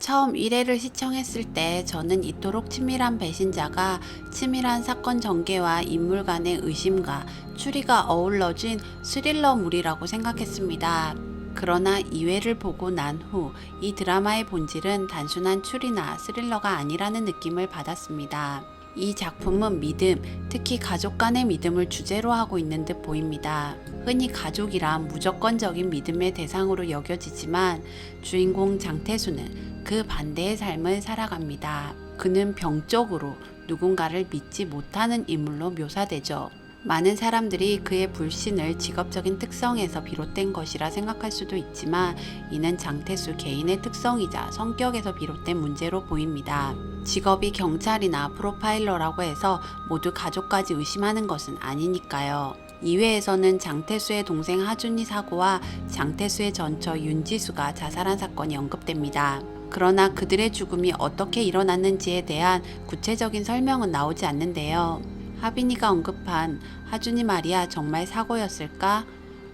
처음 1회를 시청했을 때 저는 이토록 치밀한 배신자가 치밀한 사건 전개와 인물 간의 의심과 추리가 어우러진 스릴러물이라고 생각했습니다. 그러나 2회를 보고 난 후 이 드라마의 본질은 단순한 추리나 스릴러가 아니라는 느낌을 받았습니다. 이 작품은 믿음, 특히 가족 간의 믿음을 주제로 하고 있는 듯 보입니다. 흔히 가족이란 무조건적인 믿음의 대상으로 여겨지지만 주인공 장태수는 그 반대의 삶을 살아갑니다. 그는 병적으로 누군가를 믿지 못하는 인물로 묘사되죠. 많은 사람들이 그의 불신을 직업적인 특성에서 비롯된 것이라 생각할 수도 있지만 이는 장태수 개인의 특성이자 성격에서 비롯된 문제로 보입니다. 직업이 경찰이나 프로파일러라고 해서 모두 가족까지 의심하는 것은 아니니까요. 2회에서는 장태수의 동생 하준이 사고와 장태수의 전처 윤지수가 자살한 사건이 언급됩니다. 그러나 그들의 죽음이 어떻게 일어났는지에 대한 구체적인 설명은 나오지 않는데요. 하빈이가 언급한 하준이 말이야 정말 사고였을까?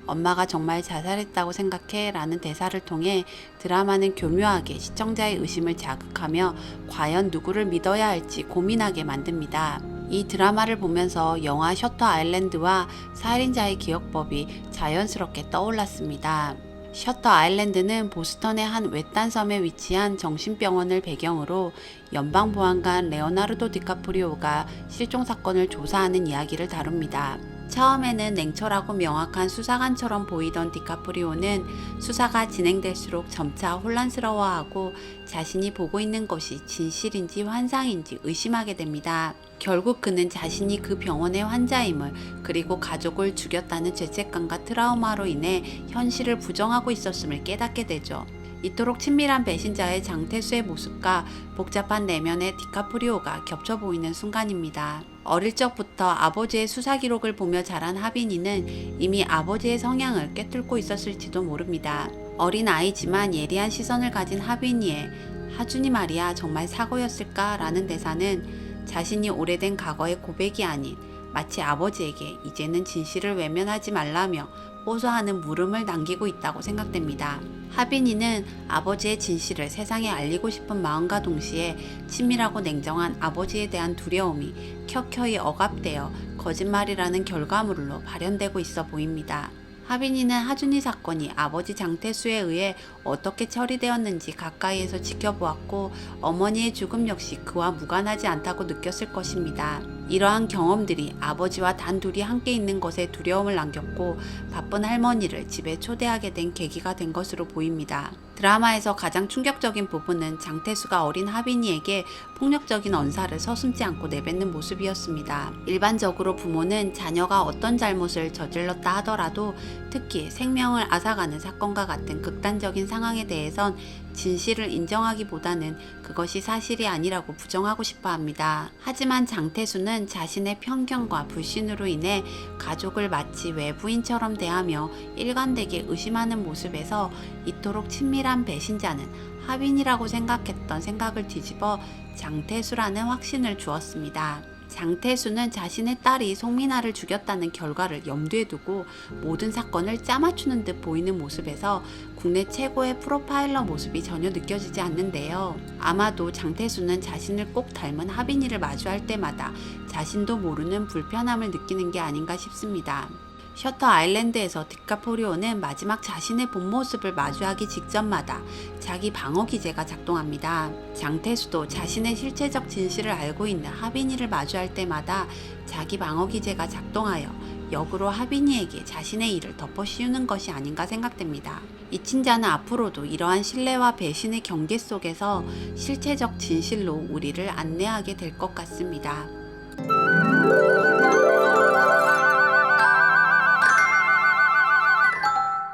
엄마가 정말 자살했다고 생각해? 라는 대사를 통해 드라마는 교묘하게 시청자의 의심을 자극하며 과연 누구를 믿어야 할지 고민하게 만듭니다. 이 드라마를 보면서 영화 셔터 아일랜드와 살인자의 기억법이 자연스럽게 떠올랐습니다. 셔터 아일랜드는 보스턴의 한 외딴 섬에 위치한 정신병원을 배경으로 연방보안관 레오나르도 디카프리오가 실종 사건을 조사하는 이야기를 다룹니다. 처음에는 냉철하고 명확한 수사관처럼 보이던 디카프리오는 수사가 진행될수록 점차 혼란스러워하고 자신이 보고 있는 것이 진실인지 환상인지 의심하게 됩니다. 결국 그는 자신이 그 병원의 환자임을, 그리고 가족을 죽였다는 죄책감과 트라우마로 인해 현실을 부정하고 있었음을 깨닫게 되죠. 이토록 친밀한 배신자의 장태수의 모습과 복잡한 내면의 디카프리오가 겹쳐 보이는 순간입니다. 어릴 적부터 아버지의 수사 기록을 보며 자란 하빈이는 이미 아버지의 성향을 꿰뚫고 있었을지도 모릅니다. 어린 아이지만 예리한 시선을 가진 하빈이의 하준이 말이야 정말 사고였을까? 라는 대사는 자신이 오래된 과거의 고백이 아닌 마치 아버지에게 이제는 진실을 외면하지 말라며 호소하는 물음을 남기고 있다고 생각됩니다. 하빈이는 아버지의 진실을 세상에 알리고 싶은 마음과 동시에 치밀하고 냉정한 아버지에 대한 두려움이 켜켜이 억압되어 거짓말이라는 결과물로 발현되고 있어 보입니다. 하빈이는 하준이 사건이 아버지 장태수에 의해 어떻게 처리되었는지 가까이에서 지켜보았고 어머니의 죽음 역시 그와 무관하지 않다고 느꼈을 것입니다. 이러한 경험들이 아버지와 단둘이 함께 있는 것에 두려움을 남겼고 바쁜 할머니를 집에 초대하게 된 계기가 된 것으로 보입니다. 드라마에서 가장 충격적인 부분은 장태수가 어린 하빈이에게 폭력적인 언사를 서슴지 않고 내뱉는 모습이었습니다. 일반적으로 부모는 자녀가 어떤 잘못을 저질렀다 하더라도 특히 생명을 앗아가는 사건과 같은 극단적인 상황에 대해선 진실을 인정하기보다는 그것이 사실이 아니라고 부정하고 싶어 합니다. 하지만 장태수는 자신의 편견과 불신으로 인해 가족을 마치 외부인처럼 대하며 일관되게 의심하는 모습에서 이토록 친밀한 배신자는 하빈이라고 생각했던 생각을 뒤집어 장태수라는 확신을 주었습니다. 장태수는 자신의 딸이 송민아를 죽였다는 결과를 염두에 두고 모든 사건을 짜맞추는 듯 보이는 모습에서 국내 최고의 프로파일러 모습이 전혀 느껴지지 않는데요. 아마도 장태수는 자신을 꼭 닮은 하빈이를 마주할 때마다 자신도 모르는 불편함을 느끼는 게 아닌가 싶습니다. 셔터 아일랜드에서 디카프리오는 마지막 자신의 본 모습을 마주하기 직전마다 자기 방어 기제가 작동합니다. 장태수도 자신의 실체적 진실을 알고 있는 하빈이를 마주할 때마다 자기 방어 기제가 작동하여 역으로 하빈이에게 자신의 일을 덮어 씌우는 것이 아닌가 생각됩니다. 이친자는 앞으로도 이러한 신뢰와 배신의 경계 속에서 실체적 진실로 우리를 안내하게 될 것 같습니다.